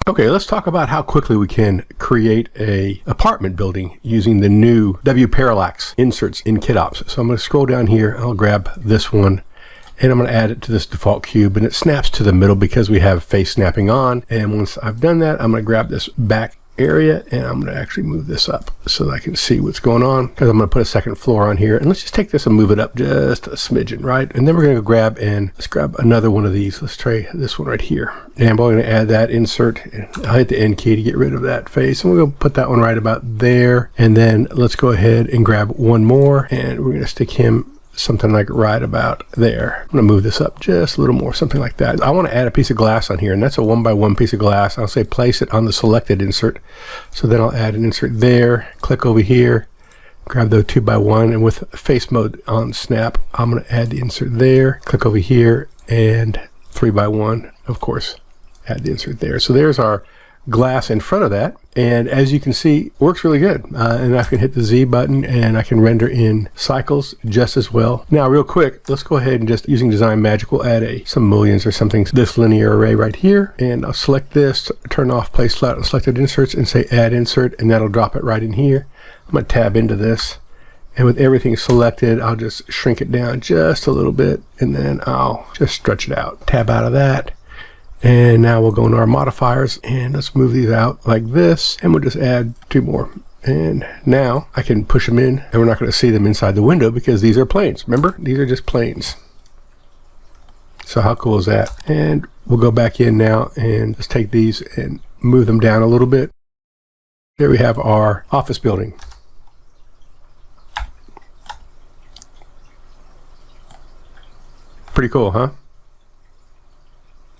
Okay, let's talk about how quickly we can create a apartment building using the new Parallax inserts in KitOps. So I'm going to scroll down here. I'll grab this one and I'm going to add it to this default cube, and it snaps to the middle because we have face snapping on. And once I've done that, I'm going to grab this back area and I'm going to actually move this up so that I can see what's going on, because I'm going to put a second floor on here. And let's just take this and move it up just a smidgen, right? And then we're going to go let's grab another one of these. Let's try this one right here. And I'm going to add that insert. I'll hit the N key to get rid of that face, and we're going to put that one right about there. And then let's go ahead and grab one more, and we're going to stick him something like right about there. I'm going to move this up just a little more, something like that. I want to add a piece of glass on here, and that's a 1x1 piece of glass. I'll say place it on the selected insert. So then I'll add an insert there, click over here, grab the 2x1, and with face mode on snap, I'm going to add the insert there, click over here, and 3x1, of course, add the insert there. So there's our glass in front of that, and as you can see, works really good. And I can hit the Z button and I can render in cycles just as well. Now real quick, let's go ahead and just using Design Magic, we'll add some mullions or something to this linear array right here, and I'll select this, turn off place flat on selected inserts, and say add insert, and that'll drop it right in here. I'm going to tab into this, and with everything selected, I'll just shrink it down just a little bit, and then I'll just stretch it out. Tab out of that. And now we'll go into our modifiers, and let's move these out like this, and we'll just add 2 more. And now I can push them in, and we're not going to see them inside the window because these are planes. Remember, these are just planes. So how cool is that? And we'll go back in now and just take these and move them down a little bit. There we have our office building. Pretty cool, huh?